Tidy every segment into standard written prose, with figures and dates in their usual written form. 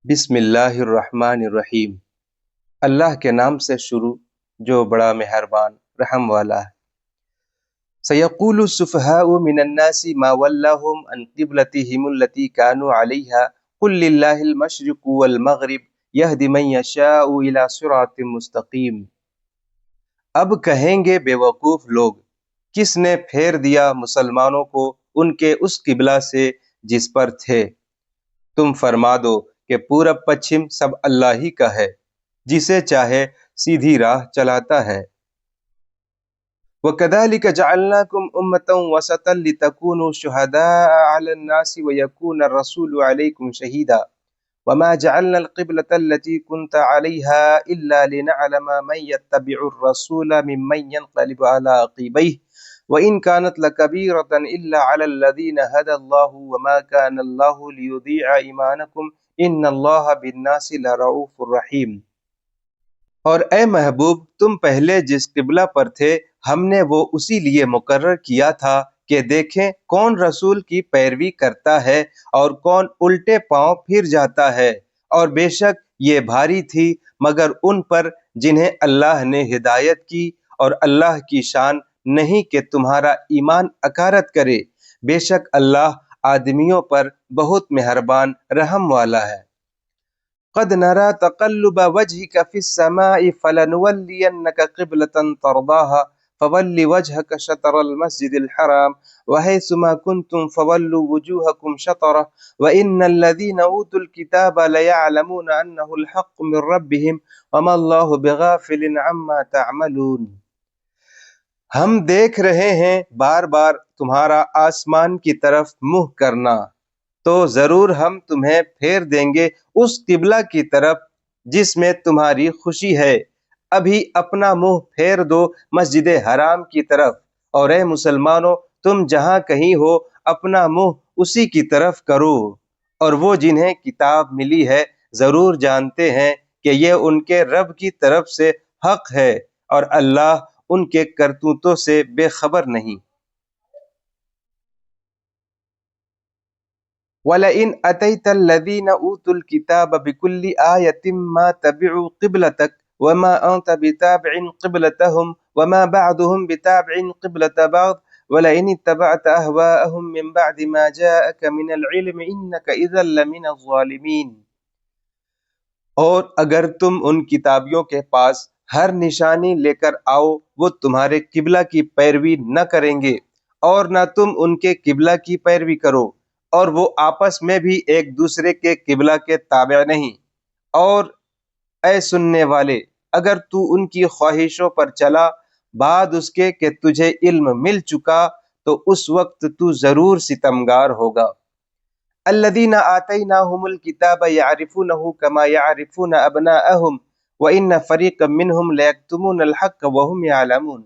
بسم اللہ الرحمن الرحیم۔ اللہ کے نام سے شروع جو بڑا مہربان رحم والا ہے۔ سیقول السفہاء من الناس ما ولاہم عن قبلتہم التی کانوا علیہا قل للہ المشرق والمغرب یہدی من یشاء الی صراط مستقیم۔ اب کہیں گے بے وقوف لوگ، کس نے پھیر دیا مسلمانوں کو ان کے اس قبلہ سے جس پر تھے؟ تم فرما دو کہ پورب پچھم سب اللہ ہی کا ہے، جسے چاہے سیدھی راہ چلاتا ہے۔ وَكَذَلِكَ جَعَلْنَاكُمْ أُمَّةً وَسَطًا لِتَكُونُوا شُهَدَاءَ عَلَى النَّاسِ وَيَكُونَ الرَّسُولُ عَلَيْكُمْ شَهِيدًا وَمَا جَعَلْنَا الْقِبْلَةَ الَّتِي كُنْتَ عَلَيْهَا إِلَّا لِنَعْلَمَ مَن يَتَّبِعُ الرَّسُولَ مِمَّن يَنقَلِبُ عَلَى عَقِبَيْهِ وَإِن كَانَتْ لَكَبِيرَةً إِلَّا عَلَى الَّذِينَ هَدَى اللَّهُ وَمَا كَانَ اللَّهُ لِيُضِيعَ إِيمَانَكُمْ ان اللہ بالناس لرؤوف الرحیم۔ اور اے محبوب، تم پہلے جس قبلہ پر تھے ہم نے وہ اسی لیے مقرر کیا تھا کہ دیکھیں کون رسول کی پیروی کرتا ہے اور کون الٹے پاؤں پھر جاتا ہے، اور بے شک یہ بھاری تھی مگر ان پر جنہیں اللہ نے ہدایت کی، اور اللہ کی شان نہیں کہ تمہارا ایمان اکارت کرے، بے شک اللہ آدمیوں پر بہت مہربان رحم والا ہے۔ قد نرى تقلب وجهك في السماء فلنولينك قبلة ترضاها فول وجهك شطر المسجد الحرام وحيث ما كنتم فولوا وجوهكم شطره وإن الذين أوتوا الكتاب ليعلمون أنه الحق من ربهم وما الله بغافل عما تعملون۔ ہم دیکھ رہے ہیں بار بار تمہارا آسمان کی طرف منہ کرنا، تو ضرور ہم تمہیں پھیر دیں گے اس قبلہ کی طرف جس میں تمہاری خوشی ہے۔ ابھی اپنا منہ پھیر دو مسجد حرام کی طرف، اور اے مسلمانوں تم جہاں کہیں ہو اپنا منہ اسی کی طرف کرو۔ اور وہ جنہیں کتاب ملی ہے ضرور جانتے ہیں کہ یہ ان کے رب کی طرف سے حق ہے، اور اللہ ان کے کرتوتوں سے بے خبر نہیں۔ وَلَئِنْ أَتَيْتَ الَّذِينَ أُوتُوا الْكِتَابَ بِكُلِّ آيَةٍ مَا تَبِعُوا قِبْلَتَكَ وَمَا أَنْتَ بِتَابِعٍ قِبْلَتَهُمْ وَمَا بَعْضُهُمْ بِتَابِعٍ قِبْلَةَ بَعْضٍ وَلَئِنِ اتَّبَعْتَ أَهْوَاءَهُمْ مِنْ بَعْدِ مَا جَاءَكَ مِنَ الْعِلْمِ إِنَّكَ إِذًا لَمِنَ الظَّالِمِينَ۔ اور اگر تم ان کتابیوں کے پاس ہر نشانی لے کر آؤ، وہ تمہارے قبلہ کی پیروی نہ کریں گے، اور نہ تم ان کے قبلہ کی پیروی کرو، اور وہ آپس میں بھی ایک دوسرے کے قبلہ کے تابع نہیں۔ اور اے سننے والے، اگر تو ان کی خواہشوں پر چلا بعد اس کے کہ تجھے علم مل چکا، تو اس وقت تو ضرور ستمگار ہوگا۔ الذین آتیناہم الکتاب یعرفونہ کما یعرفون ابناءہم وان فریقا منہم لیکتمون الحق وہم یعلمون۔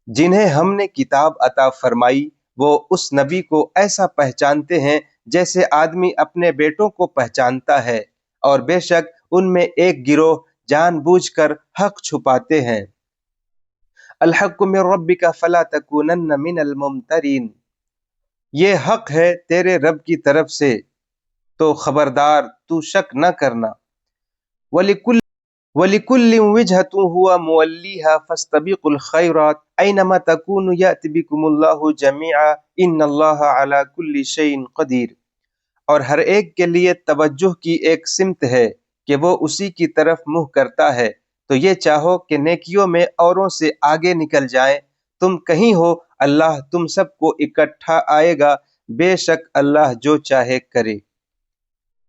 جنہیں ہم نے کتاب عطا فرمائی وہ اس نبی کو ایسا پہچانتے ہیں جیسے آدمی اپنے بیٹوں کو پہچانتا ہے، اور بے شک ان میں ایک گروہ جان بوجھ کر حق چھپاتے ہیں۔ الحق من ربک فلا تکونن من الممترین۔ یہ حق ہے تیرے رب کی طرف سے، تو خبردار تو شک نہ کرنا۔ وَلِكُلٍّ وِجْهَةٌ هُوَ مُوَلِّيهَا فَاسْتَبِقُوا الْخَيْرَاتِ أَيْنَمَا تَكُونُوا يَأْتِ بِكُمُ اللَّهُ جَمِيعًا إِنَّ اللَّهَ عَلَى كُلِّ شَيْءٍ قَدِيرٌ۔ اور ہر ایک کے لیے توجہ کی ایک سمت ہے کہ وہ اسی کی طرف منہ کرتا ہے، تو یہ چاہو کہ نیکیوں میں اوروں سے آگے نکل جائیں، تم کہیں ہو اللہ تم سب کو اکٹھا آئے گا، بے شک اللہ جو چاہے کرے۔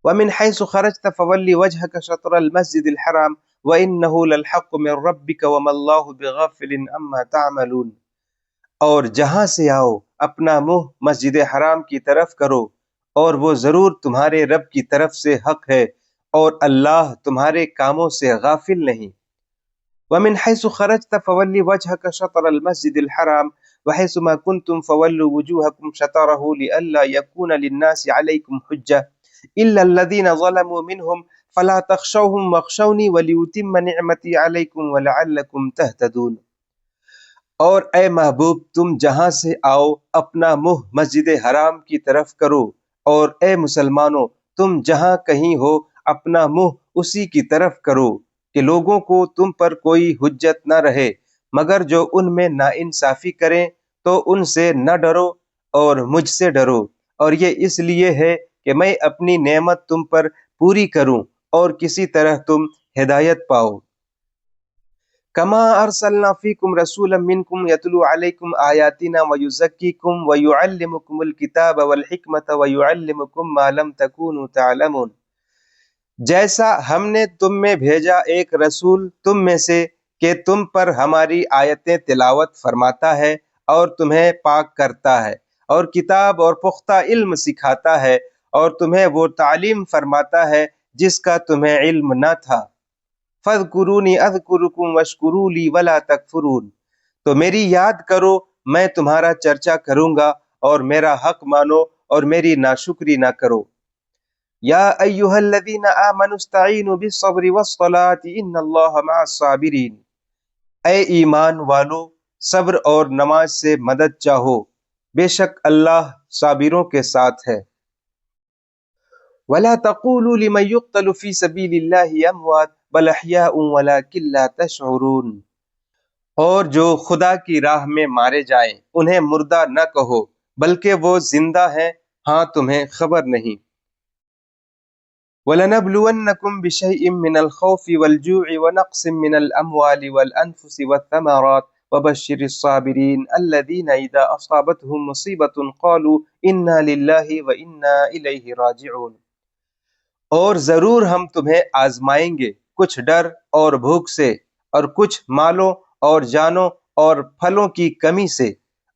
وَمِنْ حَيْثُ خَرَجْتَ فَوَلِّ وَجْهَكَ شَطْرَ الْمَسْجِدِ الْحَرَامِ وَإِنَّهُ لَلْحَقُّ مِنْ رَبِّكَ وَمَا اللَّهُ بِغَافِلٍ عَمَّا تَعْمَلُونَ۔ اور جہاں سے آؤ اپنا منہ مسجد حرام کی طرف کرو، اور وہ ضرور تمہارے رب کی طرف سے حق ہے، اور اللہ تمہارے کاموں سے غافل نہیں۔ وَمِنْ حَيْثُ خَرَجْتَ فَوَلِّ وَجْهَكَ شَطْرَ الْمَسْجِدِ الْحَرَامِ وَحَيْثُ مَا كُنْتُمْ فَوَلُّوا وُجُوهَكُمْ شَطْرَهُ لِئَلَّا يَكُونَ لِلنَّاسِ عَلَيْكُمْ حُجَّةٌ إِلَّا الَّذِينَ ظَلَمُوا مِنْهُمْ فَلَا تَخْشَوْهُمْ وَاخْشَوْنِي وَلِيُتِمَّ نِعْمَتِي عَلَيْكُمْ وَلَعَلَّكُمْ تَهْتَدُونَ۔ اور اے محبوب تم جہاں سے آؤ اپنا منہ مسجد حرام کی طرف کرو، اور اے مسلمانوں تم جہاں کہیں ہو اپنا منہ اسی کی طرف کرو کہ لوگوں کو تم پر کوئی حجت نہ رہے، مگر جو ان میں ناانصافی کریں تو ان سے نہ ڈرو اور مجھ سے ڈرو، اور یہ اس لیے ہے کہ میں اپنی نعمت تم پر پوری کروں اور کسی طرح تم ہدایت پاؤ۔ کما ارسلنا فیکم رسولا منکم یتلو علیکم آیاتنا ویزکیکم ویعلمکم الکتاب والحکمت ویعلمکم ما لم تکونوا تعلمون، جیسا ہم نے تم میں بھیجا ایک رسول تم میں سے کہ تم پر ہماری آیتیں تلاوت فرماتا ہے اور تمہیں پاک کرتا ہے اور کتاب اور پختہ علم سکھاتا ہے اور تمہیں وہ تعلیم فرماتا ہے جس کا تمہیں علم نہ تھا۔ فاذکرونی اذکرکم واشکروا لی ولا تکفرون، تو میری یاد کرو میں تمہارا چرچا کروں گا اور میرا حق مانو اور میری ناشکری نہ کرو۔ یا ایھا الذین آمنوا استعینوا بالصبر والصلاۃ ان اللہ مع الصابرین، اے ایمان والو صبر اور نماز سے مدد چاہو، بے شک اللہ صابروں کے ساتھ ہے۔ ولا تقولوا لمن يقتل في سبيل الله اموات بل احیاء ولکن لا تشعرون، اور جو خدا کی راہ میں مارے جائیں انہیں مردہ نہ کہو بلکہ وہ زندہ ہیں، ہاں تمہیں خبر نہیں۔ وَلَنَبْلُوَنَّكُمْ بِشَيْءٍ مِّنَ الْخَوْفِ وَالْجُوعِ وَنَقْصٍ مِّنَ الْأَمْوَالِ وَالْأَنفُسِ وَالثَّمَرَاتِ وَبَشِّرِ الصَّابِرِينَ الَّذِينَ إِذَا أَصَابَتْهُم مُّصِيبَةٌ قَالُوا إِنَّا لِلَّهِ وَإِنَّا إِلَيْهِ راجعون، اور ضرور ہم تمہیں آزمائیں گے کچھ ڈر اور بھوک سے، اور کچھ مالوں اور جانوں اور پھلوں کی کمی سے،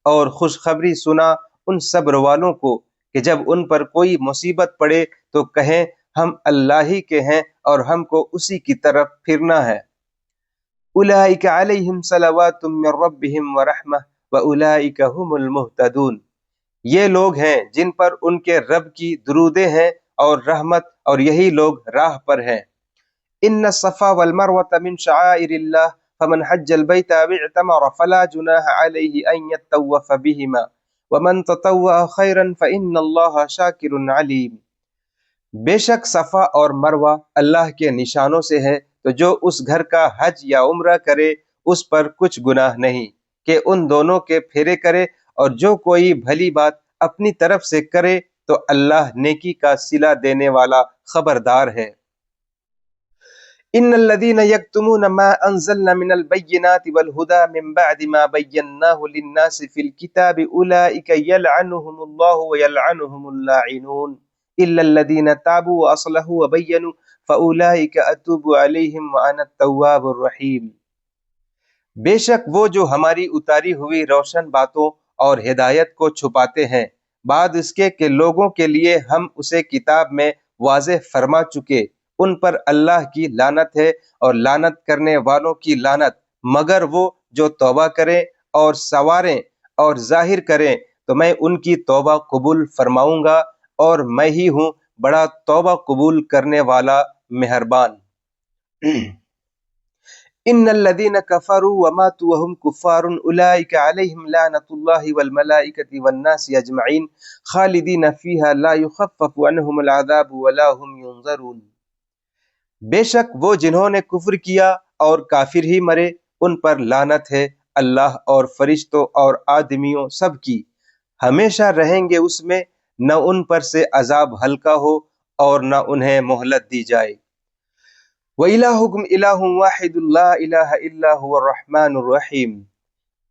اور خوشخبری سنا ان صبر والوں کو کہ جب ان پر کوئی مصیبت پڑے تو کہیں ہم اللہ ہی کے ہیں اور ہم کو اسی کی طرف پھرنا ہے۔ اولئک علیہم صلوات من ربہم ورحمہ واولئک هم المہتدون، یہ لوگ ہیں جن پر ان کے رب کی درودیں ہیں اور رحمت، اور یہی لوگ راہ پر ہیں۔ ان الصفا والمروة من شعائر اللہ فمن حج البیت او اعتمر فلا جناح علیہ ان یطوف بہما ومن تطوع خیرا فإن اللہ شاکر علیم، بے شک صفا اور مروہ اللہ کے نشانوں سے ہے، تو جو اس گھر کا حج یا عمرہ کرے اس پر کچھ گناہ نہیں کہ ان دونوں کے پھیرے کرے، اور جو کوئی بھلی بات اپنی طرف سے کرے تو اللہ نیکی کا صلہ دینے والا خبردار ہے۔ ان الذين يكتمون ما انزلنا من البينات والهدى من بعد ما بيناه للناس في الكتاب اولئك يلعنهم الله ويلعنهم اللاعنون الا الذين تابوا واصلحوا وبينوا فاولئك اتوب عليهم وانا التواب الرحيم، بے شک وہ جو ہماری اتاری ہوئی روشن باتوں اور ہدایت کو چھپاتے ہیں بعد اس کے کہ لوگوں کے لیے ہم اسے کتاب میں واضح فرما چکے، ان پر اللہ کی لعنت ہے اور لعنت کرنے والوں کی لعنت، مگر وہ جو توبہ کریں اور سنواریں اور ظاہر کریں تو میں ان کی توبہ قبول فرماؤں گا، اور میں ہی ہوں بڑا توبہ قبول کرنے والا مہربان۔ ان الذين كفروا وماتوا وهم كفار اولئك عليهم لعنة الله والملائكة والناس اجمعين خالدين فيها لا يخفف عنهم العذاب ولا هم ينظرون، بے شک وہ جنہوں نے کفر کیا اور کافر ہی مرے ان پر لعنت ہے اللہ اور فرشتوں اور آدمیوں سب کی، ہمیشہ رہیں گے اس میں، نہ ان پر سے عذاب ہلکا ہو اور نہ انہیں مہلت دی جائے۔ وَإِلَٰهُكُمْ إِلَٰهٌ وَاحِدٌ لَا إِلَٰهَ إِلَّا هُوَ الرَّحْمَٰنُ الرَّحِيمُ،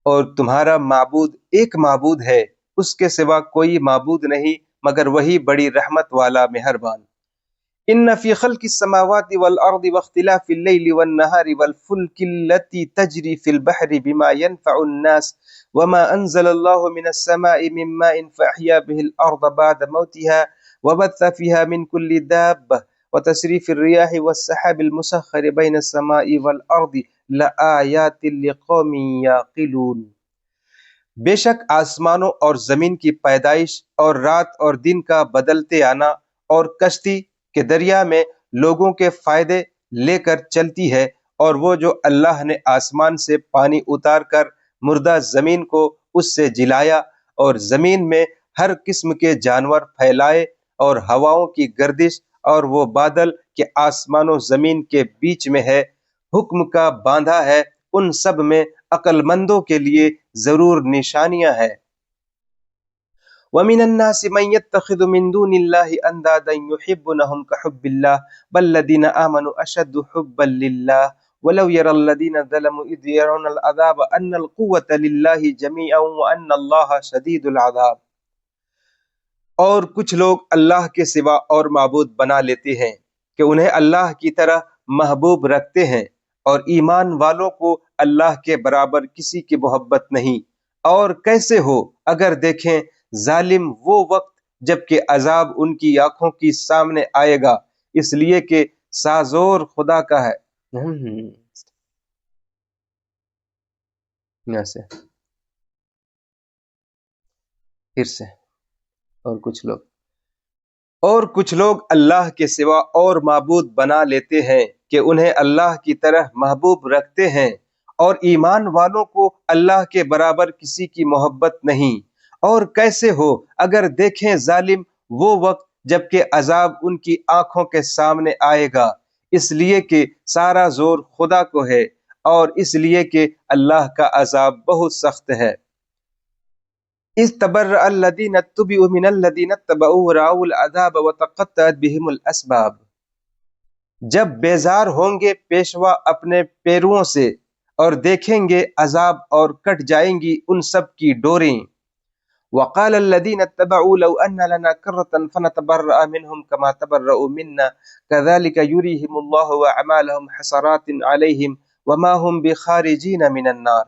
اور تمہارا معبود ایک معبود ہے، اس کے سوا کوئی معبود نہیں مگر وہی بڑی رحمت والا مہربان۔ ان فی خلق السماوات والارض واختلاف اللیل والنہار والفلک التي تجری فی البحر بما ينفع الناس وما انزل اللہ من السماء من ماء فاحیا به الارض بعد موتها وبث فيها من كل دابة وتصریف الریاح والسحاب المسخر بین السماء والارض لآیات لقوم یعقلون، بے شک آسمانوں اور زمین کی پیدائش اور رات اور دن کا بدلتے آنا اور کشتی کہ دریا میں لوگوں کے فائدے لے کر چلتی ہے، اور وہ جو اللہ نے آسمان سے پانی اتار کر مردہ زمین کو اس سے جلایا اور زمین میں ہر قسم کے جانور پھیلائے اور ہواؤں کی گردش اور وہ بادل کہ آسمان و زمین کے بیچ میں ہے، حکم کا باندھا ہے، ان سب میں عقل مندوں کے لیے ضرور نشانیاں ہیں۔ وَمِنَ النَّاسِ مَن يَتَّخِذُ مِن دُونِ اللَّهِ أَندَادًا يُحِبُّونَهُمْ كَحُبِّ اللَّهِ وَالَّذِينَ آمَنُوا أَشَدُّ حُبًّا لِلَّهِ وَلَوْ يَرَى الَّذِينَ ظَلَمُوا إِذْ يَرَوْنَ الْعَذَابَ أَنَّ الْقُوَّةَ لِلَّهِ جَمِيعًا وَأَنَّ اللَّهَ شَدِيدُ الْعَذَابِ۔ اور کچھ لوگ اللہ کے سوا اور معبود بنا لیتے ہیں کہ انہیں اللہ کی طرح محبوب رکھتے ہیں، اور ایمان والوں کو اللہ کے برابر کسی کی محبت نہیں۔ اور کیسے ہو اگر دیکھیں ظالم وہ وقت جب کہ عذاب ان کی آنکھوں کی سامنے آئے گا، اس لیے کہ سازور خدا کا ہے۔ یہاں سے پھر سے اور کچھ لوگ اللہ کے سوا اور معبود بنا لیتے ہیں کہ انہیں اللہ کی طرح محبوب رکھتے ہیں، اور ایمان والوں کو اللہ کے برابر کسی کی محبت نہیں۔ اور کیسے ہو اگر دیکھیں ظالم وہ وقت جب کہ عذاب ان کی آنکھوں کے سامنے آئے گا، اس لیے کہ سارا زور خدا کو ہے، اور اس لیے کہ اللہ کا عذاب بہت سخت ہے۔ اِذْ تَبَرَّأَ الَّذِينَ اتُّبِعُوا مِنَ الَّذِينَ اتَّبَعُوا وَرَأَوُا الْعَذَابَ وَتَقَطَّعَتْ بِهِمُ الْأَسْبَابُ۔ جب بیزار ہوں گے پیشوا اپنے پیرووں سے، اور دیکھیں گے عذاب اور کٹ جائیں گی ان سب کی ڈوریں۔ وَقَالَ الَّذِينَ اتَّبَعُوا لَوْ أَنَّ لَنَا كَرَّةً فَنَتَبَرَّأَ مِنْهُمْ كَمَا تَبَرَّؤُوا مِنَّا كَذَلِكَ يُرِيهِمُ اللَّهُ أَعْمَالَهُمْ حَسَرَاتٍ عَلَيْهِمْ وَمَا هُمْ بِخَارِجِينَ مِنَ النَّارِ۔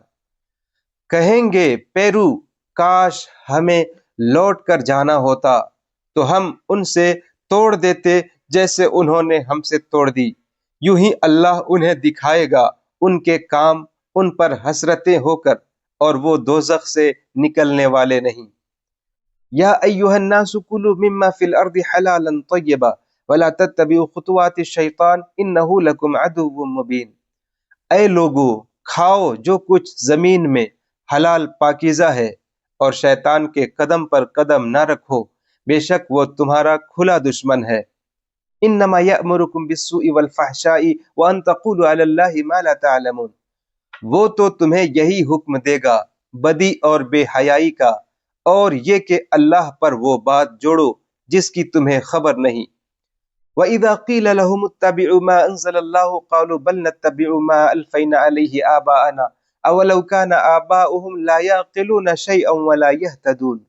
کہیں گے پیرو، کاش ہمیں لوٹ کر جانا ہوتا تو ہم ان سے توڑ دیتے جیسے انہوں نے ہم سے توڑ دی، یوں ہی اللہ انہیں دکھائے گا ان کے کام ان پر حسرتیں ہو کر، اور وہ دوزخ سے نکلنے والے نہیں۔ یا ایھا الناس کلوا مما فی الارض حلالا طیبا ولا تتبعوا خطوات الشیطان انہ لکم عدو مبین۔ اے لوگو، کھاؤ جو کچھ زمین میں حلال پاکیزہ ہے، اور شیطان کے قدم پر قدم نہ رکھو، بے شک وہ تمہارا کھلا دشمن ہے۔ انما یأمرکم بالسوء والفحشاء وان تقولوا علی اللہ ما لا تعلمون۔ وہ تو تمہیں یہی حکم دے گا بدی اور بے حیائی کا، اور یہ کہ اللہ پر وہ بات جوڑو جس کی تمہیں خبر نہیں۔ وَإِذَا قِيلَ لَهُمُ اتَّبِعُوا مَا أَنزَلَ اللَّهُ قَالُوا بَلْ نَتَّبِعُ مَا أَلْفَيْنَا عَلَيْهِ آبَاءَنَا أَوَلَوْ كَانَ آبَاؤُهُمْ لَا يَعْقِلُونَ شَيْئًا وَلَا يَهْتَدُونَ۔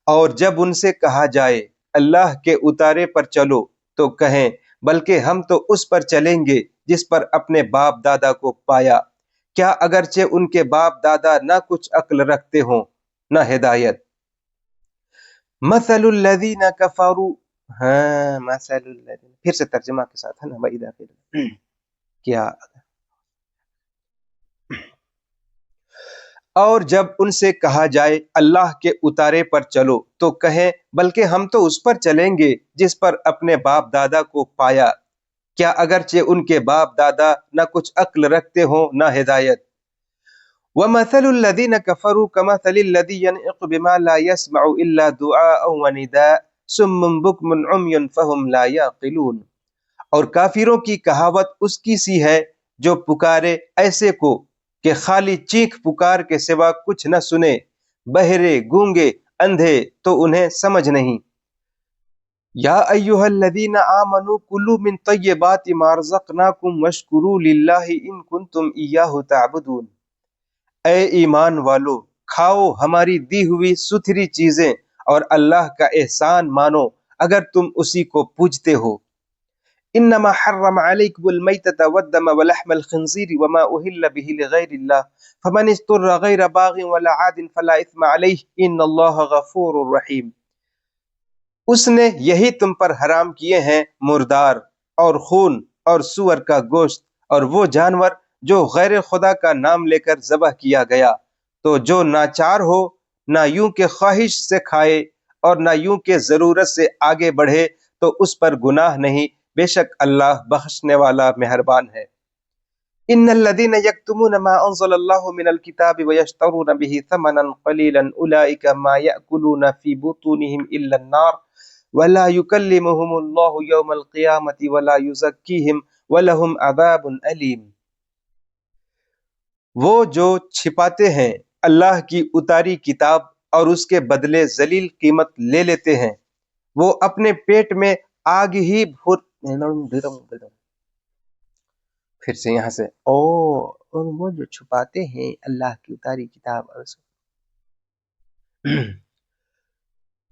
اور جب ان سے کہا جائے اللہ کے اتارے پر چلو، تو کہیں بلکہ ہم تو اس پر چلیں گے جس پر اپنے باپ دادا کو پایا، کیا اگرچہ ان کے باپ دادا نہ کچھ عقل رکھتے ہوں نہ ہدایت۔ مثل الذین کفروا، مثل الذین، پھر سے ترجمہ کے ساتھ ہے نا، وَإِذَا قِيلَ کیا، اور جب ان سے کہا جائے اللہ کے اتارے پر چلو، تو کہیں بلکہ ہم تو اس پر چلیں گے جس پر اپنے باپ دادا کو پایا، کیا اگرچہ ان کے باپ دادا نہ کچھ عقل رکھتے ہوں نہ ہدایت۔ وَمَثَلُ الَّذِينَ كَفَرُوا كَمَثَلِ الَّذِي يَنْعِقُ بِمَا لَا يَسْمَعُ إِلَّا دُعَاءً وَنِدَاءً صُمٌّ بُكْمٌ عُمْيٌ فَهُمْ لَا يَعْقِلُونَ۔ اور کافروں کی کہاوت اس کی سی ہے جو پکارے ایسے کو کہ خالی چیخ پکار کے سوا کچھ نہ سنے، بہرے، گونگے، اندھے تو انہیں سمجھ نہیں۔ یا ایھا الذین آمنوا کلوا من طیبات ما رزقناکم واشکروا للہ ان کنتم ایاہ تعبدون۔ اے ایمان والو، کھاؤ ہماری دی ہوئی ستھری چیزیں اور اللہ کا احسان مانو اگر تم اسی کو پوجتے ہو۔ انما حرم علیکم المیتۃ والدم ولحم الخنزیر وما اہل به لغیر اللہ فمن اضطر غیر باغ ولا عاد فلا اثم علیہ ان اللہ غفور رحیم۔ اس نے یہی تم پر حرام کیے ہیں مردار اور خون اور سور کا گوشت اور وہ جانور جو غیر خدا کا نام لے کر ذبح کیا گیا، تو جو ناچار ہو نہ یوں کہ خواہش سے کھائے اور نہ یوں کہ ضرورت سے آگے بڑھے تو اس پر گناہ نہیں، بے شک اللہ بخشنے والا مہربان ہے۔ ان الذين يكتمون ما انزل الله من الكتاب ويشترون به ثمنا قليلا اولئك ما ياكلون في بطونهم الا النار ولا يكلمهم الله يوم القيامة ولا يزكيهم ولهم عذاب أليم۔ وہ جو چھپاتے ہیں اللہ کی اتاری کتاب اور اس کے بدلے ذلیل قیمت لے لیتے ہیں، وہ اپنے پیٹ میں آگ ہی پھر سے یہاں سے اور وہ جو چھپاتے ہیں اللہ کی اتاری کتاب اور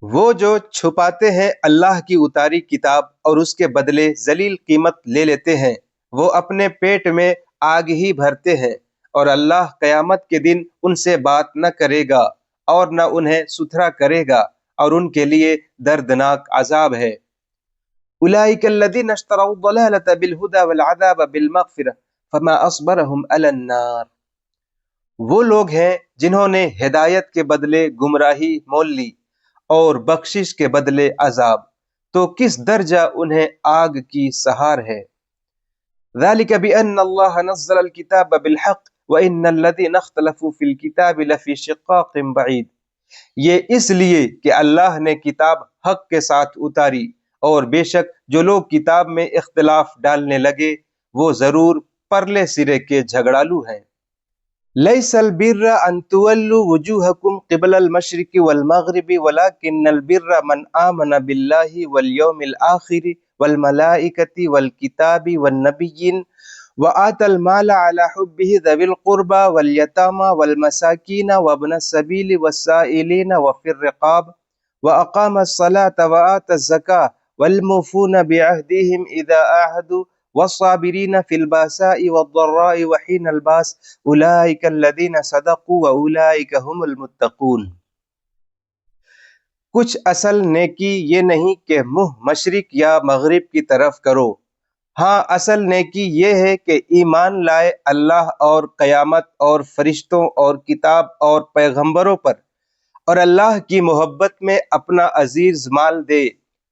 وہ جو چھپاتے ہیں اللہ کی اتاری کتاب اور اس کے بدلے ذلیل قیمت لے لیتے ہیں، وہ اپنے پیٹ میں آگ ہی بھرتے ہیں، اور اللہ قیامت کے دن ان سے بات نہ کرے گا اور نہ انہیں ستھرا کرے گا، اور ان کے لیے دردناک عذاب ہے۔ اولئک الذین اشتروا الضلالۃ بالہدی والعذاب بالمغفرۃ فما اصبرهم علی النار۔ وہ لوگ ہیں جنہوں نے ہدایت کے بدلے گمراہی مول لی اور بخشش کے بدلے عذاب، تو کس درجہ انہیں آگ کی سہار ہے۔ ذلک بأن اللہ نزل الکتاب بالحق وإن الذین اختلفوا فی الکتاب لفی شقاق بعید۔ یہ اس لیے کہ اللہ نے کتاب حق کے ساتھ اتاری، اور بے شک جو لوگ کتاب میں اختلاف ڈالنے لگے وہ ضرور پرلے سرے کے جھگڑالو ہیں۔ لیس البر ان تولوا وجوہکم قبل المشرق والمغرب ولکن البر من آمن باللہ والیوم الآخر والملائکۃ والکتاب والنبیین وآتى المال على حبه ذوي القربى واليتامى والمساكين وابن السبيل والسائلين وفي الرقاب وأقام الصلاة وآتى الزكاة والموفون بعهدهم إذا عاهدوا والصابرين في الباساء والضراء وحين الباس أولئك الذين صدقوا وأولئك هم المتقون۔ کچھ اصل نیکی یہ نہیں کہ منہ مشرق یا مغرب کی طرف کرو، ہاں اصل نیکی یہ ہے کہ ایمان لائے اللہ اور قیامت اور فرشتوں اور کتاب اور پیغمبروں پر، اور اللہ کی محبت میں اپنا عزیز مال دے،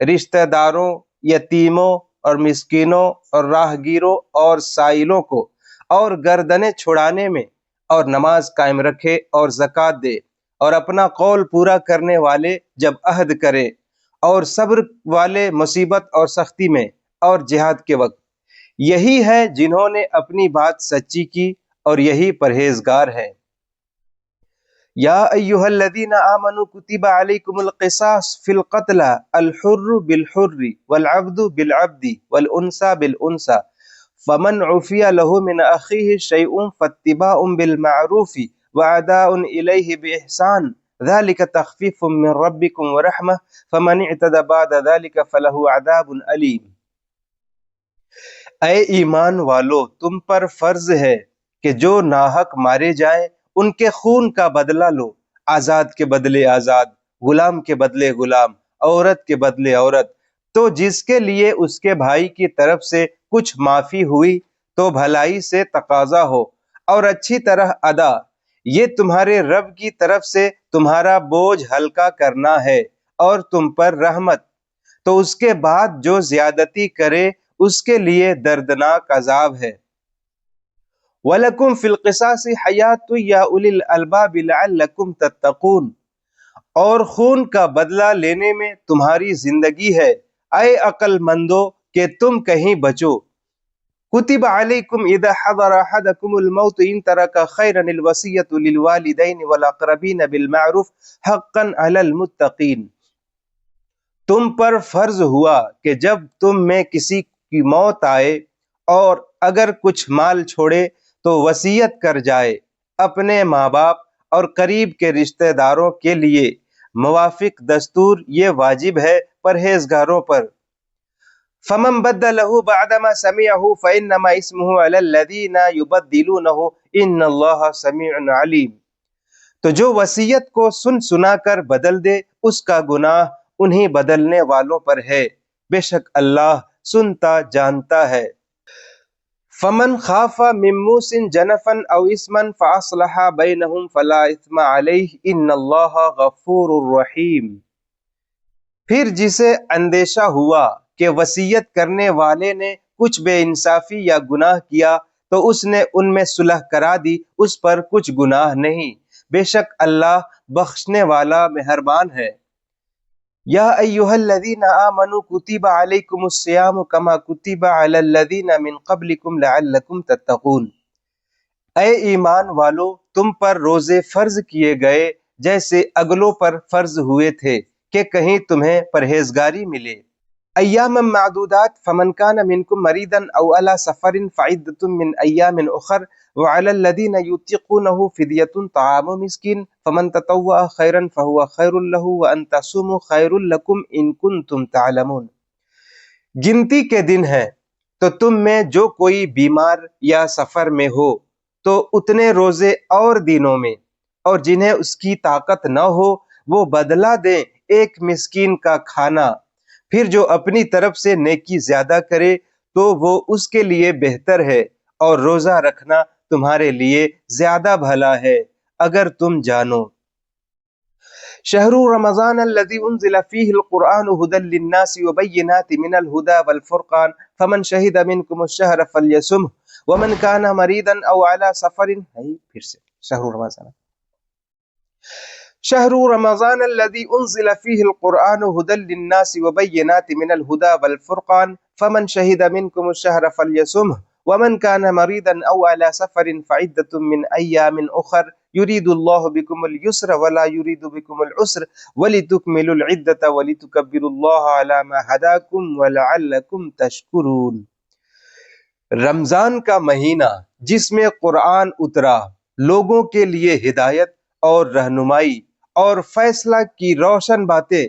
رشتہ داروں، یتیموں اور مسکینوں اور راہگیروں اور سائلوں کو، اور گردنیں چھڑانے میں، اور نماز قائم رکھے اور زکوٰۃ دے، اور اپنا قول پورا کرنے والے جب عہد کرے، اور صبر والے مصیبت اور سختی میں اور جہاد کے وقت۔ یہی ہے جنہوں نے اپنی بات سچی کی، اور یہی پرہیزگار ہے۔ یا ایہا الذین آمنوا کتب علیکم القصاص فی القتلى الحر بالحر والعبد بالعبد والانثى بالانثى فمن عفی له من اخیہ شیء فاتباع بالمعروف واداء الیہ باحسان ذلک تخفیف من ربکم ورحمہ فمن اعتدی بعد ذلک فلہ عذاب علیم۔ اے ایمان والو، تم پر فرض ہے کہ جو ناحق مارے جائیں ان کے خون کا بدلہ لو، آزاد کے بدلے آزاد، غلام کے بدلے غلام، عورت کے بدلے عورت، تو جس کے لیے اس کے بھائی کی طرف سے کچھ معافی ہوئی تو بھلائی سے تقاضا ہو اور اچھی طرح ادا، یہ تمہارے رب کی طرف سے تمہارا بوجھ ہلکا کرنا ہے اور تم پر رحمت، تو اس کے بعد جو زیادتی کرے اس کے لیے دردناک عذاب ہے۔ وَلَكُمْ فِي الْقِصَاصِ حَيَاةٌ يَا أُولِي الْأَلْبَابِ لَعَلَّكُمْ تَتَّقُونَ، اور خون کا بدلہ لینے میں تمہاری زندگی ہے، اے عقل مندو کہ تم کہیں بچو۔ کتب علیکم اذا حضر احدکم الموت ان ترک خیرا الوصیۃ للوالدین والاقربین بالمعروف حقا علی المتقین۔ تم پر فرض ہوا کہ جب تم میں کسی کی موت آئے اور اگر کچھ مال چھوڑے تو وصیت کر جائے، اپنے ماں باپ اور قریب کے رشتہ داروں کے لیے موافق دستور یہ واجب ہے پرہیزگاروں پر۔ فمن بدلہ بعدما سمعہ فانما اسمہ علی الذین یبدلونہ ان اللہ سمیع علیم۔ تو جو وصیت کو سن سنا کر بدل دے اس کا گناہ انہی بدلنے والوں پر ہے، بے شک اللہ سنتا جانتا ہے۔ فمن خاف من موص جنفا او اثما فاصلح بینہم فلا اثم علیہ ان اللہ غفور رحیم۔ پھر جسے اندیشہ ہوا کہ وصیت کرنے والے نے کچھ بے انصافی یا گناہ کیا تو اس نے ان میں صلح کرا دی، اس پر کچھ گناہ نہیں، بے شک اللہ بخشنے والا مہربان ہے۔ یا ایہا الذین آمنوا کتب علیکم الصیام کما کتب علی الذین من قبلکم لعلکم تتقون، اے ایمان والو تم پر روزے فرض کیے گئے جیسے اگلوں پر فرض ہوئے تھے کہ کہیں تمہیں پرہیزگاری ملے۔ ایاما معدودات فمن کان منکم مریضا او علی سفر فعدۃ من ایام اخر وعلی الذین یطیقونہ فدیۃ طعام مسکین فمن تطوع خیرا فهو خیر له وان تصوموا خیر لکم ان کنتم تعلمون۔ گنتی کے دن ہیں تو تم میں جو کوئی بیمار یا سفر میں ہو تو اتنے روزے اور دنوں میں، اور جنہیں اس کی طاقت نہ ہو وہ بدلہ دیں ایک مسکین کا کھانا، پھر جو اپنی طرف سے نیکی زیادہ کرے تو وہ اس کے لیے بہتر ہے، اور روزہ رکھنا تمہارے لیے زیادہ بھلا ہے اگر تم جانو۔ شہر رمضان الذي انزل فيه القرآن هدى للناس وبينات من الهدى والفرقان فمن شهد منكم الشهر فليصمه ومن كان مريضا او على سفر پھر سے شهر رمضان الذي انزل فيه القرآن هدى للناس وبينات من الهدى والفرقان فمن شهد منكم الشهر فليصمه ومن كان مريضا او على سفر فعدة من ايام اخر يريد الله بكم اليسر ولا يريد بكم العسر ولتكملوا العدة ولتكبروا الله على ما هداكم ولعلكم تشكرون۔ رمضان کا مہینہ جس میں قرآن اترا لوگوں کے لیے ہدایت اور رہنمائی اور فیصلہ کی روشن باتیں،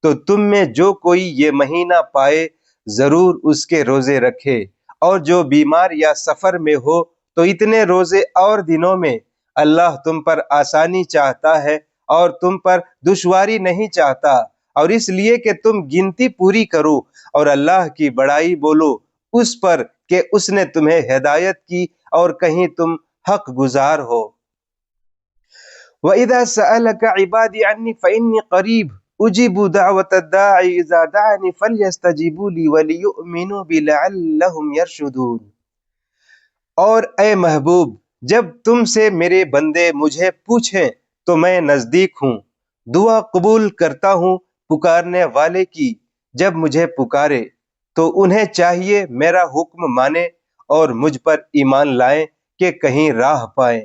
تو تم میں جو کوئی یہ مہینہ پائے ضرور اس کے روزے رکھے، اور جو بیمار یا سفر میں ہو تو اتنے روزے اور دنوں میں۔ اللہ تم پر آسانی چاہتا ہے اور تم پر دشواری نہیں چاہتا، اور اس لیے کہ تم گنتی پوری کرو اور اللہ کی بڑائی بولو اس پر کہ اس نے تمہیں ہدایت کی اور کہیں تم حق گزار ہو۔ وَإِذَا سَأَلَكَ عِبَادِي عَنِّي فَإِنِّي قَرِيبٌ أُجِيبُ دَعْوَةَ الدَّاعِ إِذَا دَعَانِ فَلْيَسْتَجِيبُوا لِي وَلِيُؤْمِنُوا بِي لَعَلَّهُمْ يَرْشُدُونَ۔ اور اے محبوب جب تم سے میرے بندے مجھے پوچھیں تو میں نزدیک ہوں، دعا قبول کرتا ہوں پکارنے والے کی۔ جب مجھے پکارے تو انہیں چاہیے میرا حکم مانے اور مجھ پر ایمان لائیں کہ کہیں راہ پائیں۔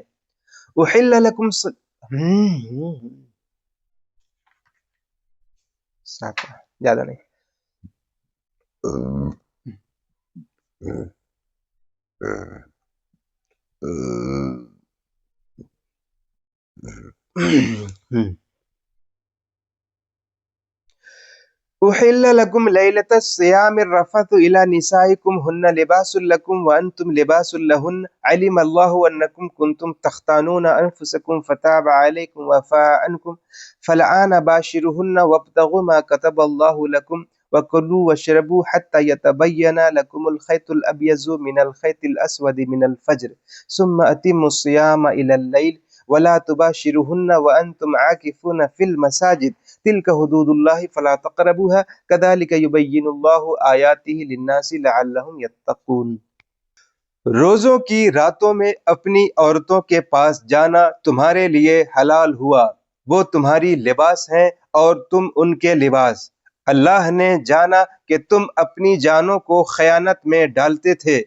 احل لکم زیادہ نہیں۔ احل لکم لیلۃ الصیام الرفث الی نسائکم ہن لباس لکم وانتم لباس لہن علم اللہ انکم کنتم تختانون انفسکم فتاب علیکم وعفا عنکم فالآن باشروہن وابتغوا ما کتب اللہ لکم وکلوا واشربوا حتى يتبين لكم الخيط الأبيض من الخيط الأسود من الفجر ثم أتموا الصيام إلى الليل ولا تباشروهن وأنتم عاكفون في المساجد تلك حدود الله فلا تقربوها كذلك يبين الله آياته للناس لعلهم يتقون۔ روزوں کی راتوں میں اپنی عورتوں کے پاس جانا تمہارے لیے حلال ہوا، وہ تمہاری لباس ہیں اور تم ان کے لباس۔ اللہ نے جانا کہ تم اپنی جانوں کو خیانت میں ڈالتے تھے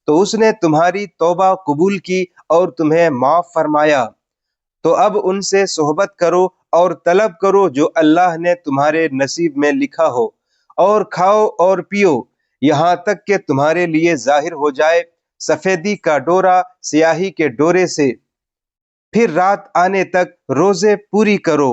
تو اس نے تمہاری توبہ قبول کی اور تمہیں معاف فرمایا، تو اب ان سے صحبت کرو اور طلب کرو جو اللہ نے تمہارے نصیب میں لکھا ہو، اور کھاؤ اور پیو یہاں تک کہ تمہارے لیے ظاہر ہو جائے سفیدی کا ڈورا سیاہی کے ڈورے سے، پھر رات آنے تک روزے پوری کرو،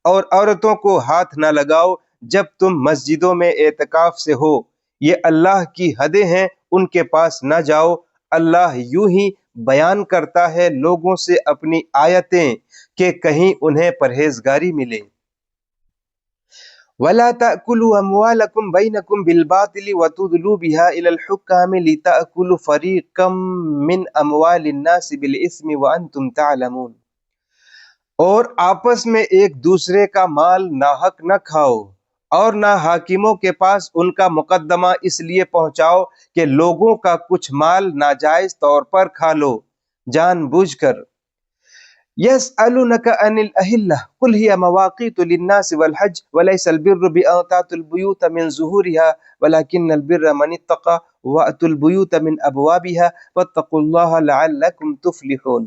اور عورتوں کو ہاتھ نہ لگاؤ جب تم مسجدوں میں اعتکاف سے ہو، یہ اللہ کی حدیں ہیں ان کے پاس نہ جاؤ۔ اللہ یوں ہی بیان کرتا ہے لوگوں سے اپنی آیتیں کہ کہیں انہیں پرہیزگاری ملے۔ وَلَا تَأْكُلُوا أَمْوَالَكُمْ بَيْنَكُمْ بِالْبَاطِلِ وَتُدْلُوا بِهَا إِلَى الْحُكَّامِ لِتَأْكُلُوا فَرِيقًا مِّنْ أَمْوَالِ النَّاسِ بِالْإِثْمِ وَأَنْتُمْ تَعْلَمُونَ۔ اور آپس میں ایک دوسرے کا مال ناحق نہ کھاؤ، اور نہ حاکموں کے پاس ان کا مقدمہ اس لیے پہنچاؤ کہ لوگوں کا کچھ مال ناجائز طور پر کھا لو جان بوجھ کر۔ يسألونك عن الأهلة قل هي مواقيت للناس والحج وليس البر بأن تأتوا البيوت من ظهورها ولكن البر من اتقى وأتوا البيوت من أبوابها واتقوا الله لعلكم تفلحون۔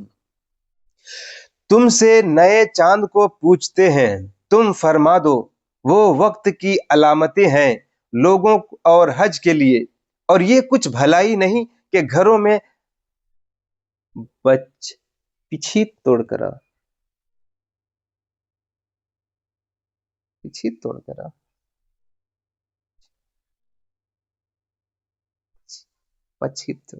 تم سے نئے چاند کو پوچھتے ہیں، تم فرما دو وہ وقت کی علامتیں ہیں لوگوں اور حج کے لیے، اور یہ کچھ بھلائی نہیں کہ گھروں میں پیچھے توڑ کر پچھتر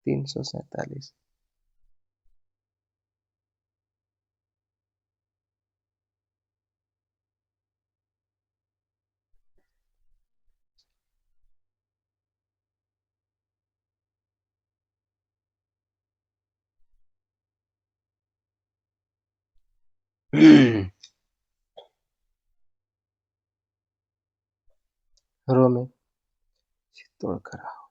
347۔ گھروں میں توڑ کر آؤ،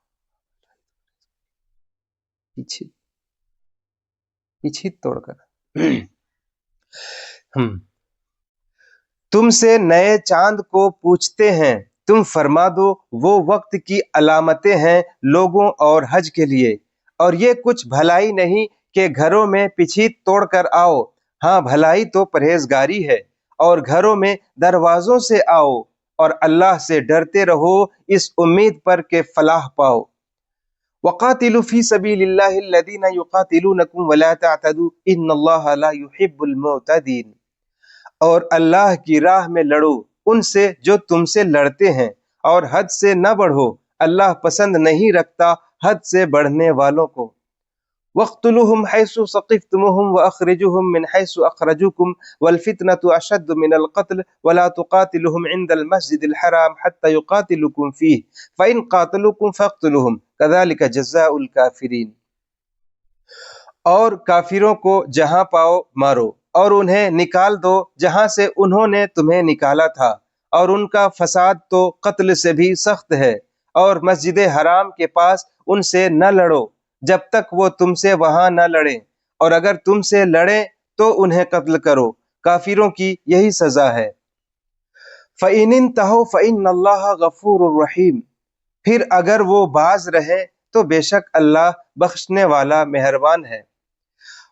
پیچھے توڑ کر تم سے نئے چاند کو پوچھتے ہیں، تم فرما دو وہ وقت کی علامتیں ہیں لوگوں اور حج کے لیے، اور یہ کچھ بھلائی نہیں کہ گھروں میں پیچھے توڑ کر آؤ، ہاں بھلائی تو پرہیزگاری ہے، اور گھروں میں دروازوں سے آؤ اور اللہ سے ڈرتے رہو اس امید پر کہ فلاح پاؤ۔ وقاتلوا فی سبیل اللہ الذین یقاتلونکم ولا تعتدوا ان اللہ لا يحب المعتدین، اور اللہ کی راہ میں لڑو ان سے جو تم سے لڑتے ہیں، اور حد سے نہ بڑھو، اللہ پسند نہیں رکھتا حد سے بڑھنے والوں کو۔ وَاقْتُلُوهُمْ حَيْثُ ثَقِفْتُمُوهُمْ وَأَخْرِجُوهُمْ مِنْ حَيْثُ أَخْرَجُوكُمْ وَالْفِتْنَةُ أَشَدُّ مِنَ الْقَتْلِ وَلَا تُقَاتِلُوهُمْ عِنْدَ الْمَسْجِدِ الْحَرَامِ حَتَّى يُقَاتِلُوكُمْ فِيهِ فَإِنْ قَاتَلُوكُمْ فَاقْتُلُوهُمْ كَذَلِكَ جَزَاءُ الْكَافِرِينَ۔ اور کافروں کو جہاں پاؤ مارو، اور انہیں نکال دو جہاں سے انہوں نے تمہیں نکالا تھا، اور ان کا فساد تو قتل سے بھی سخت ہے، اور مسجد حرام کے پاس ان سے نہ لڑو جب تک وہ تم سے وہاں نہ لڑیں، اور اگر تم سے لڑیں تو انہیں قتل کرو، کافروں کی یہی سزا ہے۔ فَإِنِ انْتَهَوْا فَإِنَّ اللَّهَ غَفُورٌ رَحِيمٌ، پھر اگر وہ باز رہے تو بے شک اللہ بخشنے والا مہربان ہے۔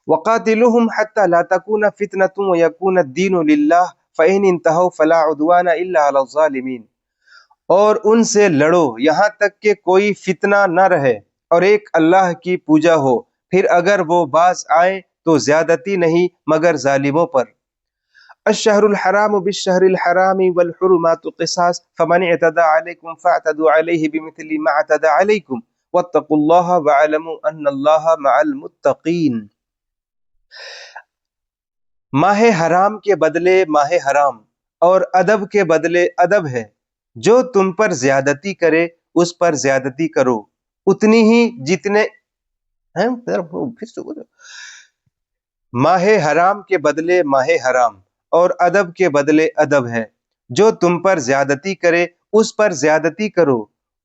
وَقَاتِلُوهُمْ حَتَّى لَا تَكُونَ فِتْنَةٌ وَيَكُونَ الدِّينُ لِلَّهِ فَإِنِ انْتَهَوْا فَلَا عُدْوَانَ إِلَّا عَلَى الظَّالِمِينَ، اور ان سے لڑو یہاں تک کہ کوئی فتنہ نہ رہے اور ایک اللہ کی پوجا ہو، پھر اگر وہ باز آئیں تو زیادتی نہیں مگر ظالموں پر۔ الشہر الحرام بالشہر الحرام والحرمات قصاص فمن اعتدى عليكم فاعتدوا عليه بمثل ما اعتدى عليكم واتقوا الله واعلموا ان الله مع المتقین۔ ماہ حرام کے بدلے ماہ حرام اور ادب کے بدلے ادب ہے، جو تم پر زیادتی کرے اس پر زیادتی کرو اتنی ہی جتنے ماہ حرام کے بدلے ماہ حرام اور ادب کے بدلے ادب ہے، جو تم پر زیادتی کرے اس پر زیادتی کرو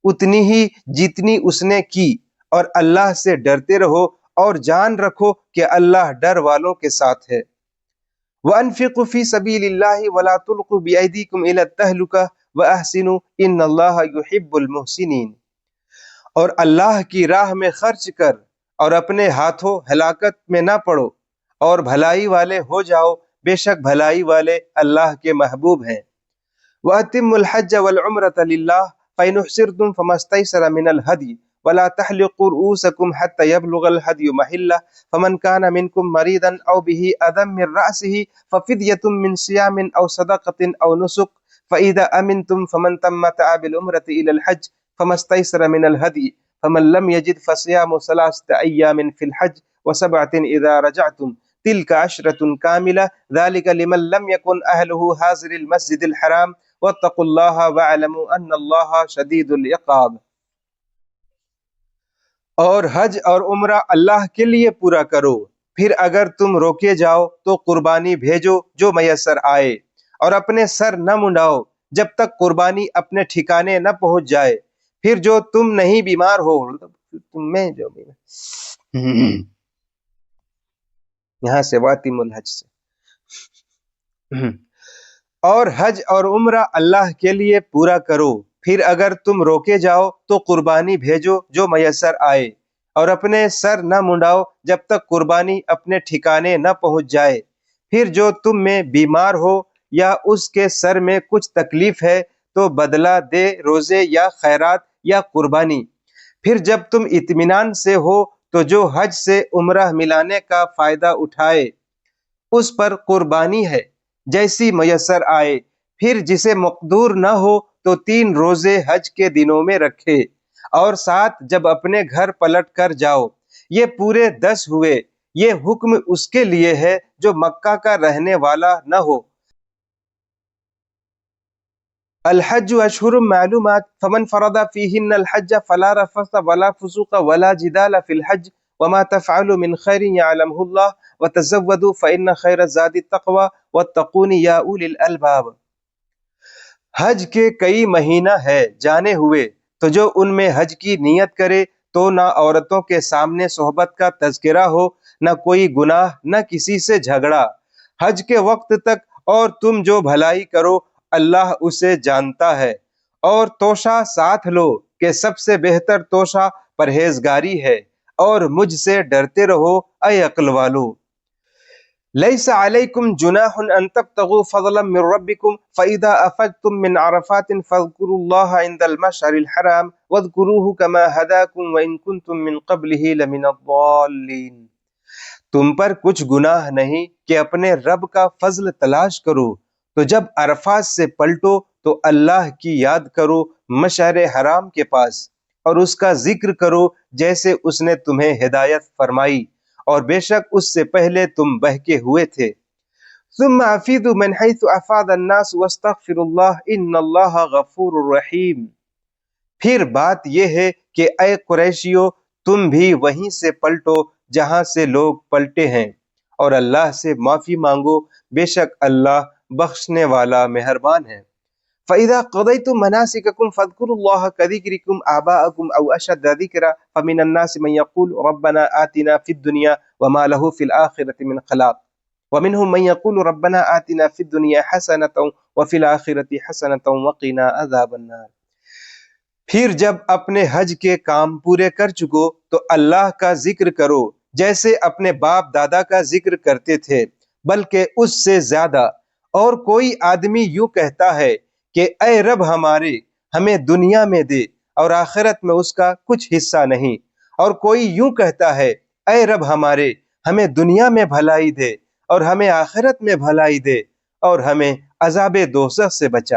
اتنی ہی جتنی اس نے کی، اور اللہ سے ڈرتے رہو اور جان رکھو کہ اللہ ڈر والوں کے ساتھ ہے۔ وَأَنفِقُوا فِي سَبِيلِ اللَّهِ وَلَا تُلْقُوا بِأَيْدِيكُمْ إِلَى التَّهْلُكَةِ وَأَحْسِنُوا إِنَّ اللَّهَ يُحِبُّ الْمُحْسِنِينَ، اور اللہ کی راہ میں خرچ کر اور اپنے ہاتھوں ہلاکت میں نہ پڑو، اور بھلائی والے ہو جاؤ، بے شک بھلائی والے اللہ کے محبوب ہیں۔ وَأَتِمُّوا الْحَجَّ وَالْعُمْرَةَ لِلَّهِ فَإِنْ أُحْصِرْتُمْ فَمَا اسْتَيْسَرَ مِنَ الْهَدْيِ وَلَا تَحْلِقُوا رُؤُوسَكُمْ حَتَّى يَبْلُغَ الْهَدْيُ مَحِلَّهُ فَمَنْ كَانَ مِنْكُمْ مَرِيضًا أَوْ بِهِ أَذًى مِنْ رَأْسِهِ فَفِدْيَةٌ مِنْ صِيَامٍ أَوْ صَدَقَةٍ أَوْ نُسُكٍ فَإِذَا أَمِنْتُمْ فَمَنْ تَمَّتَعَ بِالْعُمْرَةِ إِلَى الْحَجِّ فَمَا اسْتَيْسَرَ مِنَ الْهَدْيِ فَمَنْ لَمْ يَجِدْ فَصِيَامُ 3 أَيَّامٍ فِي الْحَجِّ و7 إِذَا رَجَعْتُمْ تِلْكَ 10 كَامِلَةٌ ذَلِكَ لِمَنْ لَمْ يَكُنْ أَهْلُهُ حَاضِرِي الْمَسْجِدِ الْحَرَامِ وَاتَّقُوا اللَّهَ وَاعْلَمُوا أَنَّ اللَّهَ شَدِيدُ الْعِقَابِ۔ اور حج اور عمرہ اللہ کے لیے پورا کرو، پھر اگر تم روکے جاؤ تو قربانی بھیجو جو میسر آئے، اور اپنے سر نہ منڈاؤ جب تک قربانی اپنے ٹھکانے نہ پہنچ جائے، پھر جو تم نہیں بیمار ہو یہاں سے واتم الحج سے، اور حج اور عمرہ اللہ کے لیے پورا کرو، پھر اگر تم روکے جاؤ تو قربانی بھیجو جو میسر آئے، اور اپنے سر نہ منڈاؤ جب تک قربانی اپنے ٹھکانے نہ پہنچ جائے۔ پھر جو تم میں بیمار ہو یا اس کے سر میں کچھ تکلیف ہے تو بدلہ دے روزے یا خیرات یا قربانی۔ پھر جب تم اطمینان سے ہو تو جو حج سے عمرہ ملانے کا فائدہ اٹھائے اس پر قربانی ہے جیسی میسر آئے۔ پھر جسے مقدور نہ ہو تو 3 روزے حج کے دنوں میں رکھے، اور 7 جب اپنے گھر پلٹ کر جاؤ۔ یہ پورے 10 ہوئے۔ یہ حکم اس کے لیے ہے جو مکہ کا رہنے والا نہ ہو۔ الحج اشہر معلومات فمن فرض فیہن الحج فلا رفث ولا فسوق ولا جدال فی الحج وما تفعلوا من خیر یعلمہ اللہ وتزودوا فإن خیر الزاد التقوی واتقون یا اولی الالباب۔ حج کے کئی مہینہ ہے جانے ہوئے، تو جو ان میں حج کی نیت کرے تو نہ عورتوں کے سامنے صحبت کا تذکرہ ہو، نہ کوئی گناہ، نہ کسی سے جھگڑا حج کے وقت تک، اور تم جو بھلائی کرو اللہ اسے جانتا ہے۔ اور توشہ ساتھ لو کہ سب سے بہتر توشہ پرہیزگاری ہے، اور مجھ سے ڈرتے رہو اے عقل والو۔ لیس علیکم جناح ان تبتغوا فضلا من ربکم فاذا افضتم من عرفات فاذکروا اللہ عند المشعر الحرام واذکروہ کما ہداکم وان کنتم من قبلہ لمن الضالین۔ تم پر کچھ گناہ نہیں کہ اپنے رب کا فضل تلاش کرو، تو جب عرفات سے پلٹو تو اللہ کی یاد کرو مشعر حرام کے پاس، اور اس کا ذکر کرو جیسے اس نے تمہیں ہدایت فرمائی، اور بے شک اس سے پہلے تم بہکے ہوئے تھے۔ ثم افیدوا من حیث افاض الناس واستغفروا اللہ ان اللہ غفور رحیم۔ پھر بات یہ ہے کہ اے قریشیو تم بھی وہیں سے پلٹو جہاں سے لوگ پلٹے ہیں، اور اللہ سے معافی مانگو، بے شک اللہ بخشنے والا مہربان ہے۔ فَإِذَا قَضَيْتُم مَنَاسِكَكُمْ فَاذْكُرُوا اللَّهَ كَذِكْرِكُمْ آبَاءَكُمْ أَوْ أَشَدَّ ذِكْرًا فَمِنَ النَّاسِ مَن يَقُولُ رَبَّنَا آتِنَا فِي الدُّنْيَا وَمَا لَهُ فِي الْآخِرَةِ مِنْ خَلَاقٍ وَمِنْهُم مَن يَقُولُ رَبَّنَا آتِنَا فِي الدُّنْيَا حَسَنَةً وَفِي الْآخِرَةِ حَسَنَةً وَقِنَا عَذَابَ النَّارِ۔ پھر جب اپنے حج کے کام پورے کر چکو تو اللہ کا ذکر کرو جیسے اپنے باپ دادا کا ذکر کرتے تھے، بلکہ اس سے زیادہ۔ اور کوئی آدمی یوں کہتا ہے کہ اے رب ہمارے، ہمیں دنیا میں دے اور آخرت میں اس کا کچھ حصہ نہیں، اور کوئی یوں کہتا ہے اے رب ہمارے، ہمیں دنیا میں بھلائی دے اور ہمیں آخرت میں بھلائی دے، اور ہمیں عذاب دوزخ سے بچا۔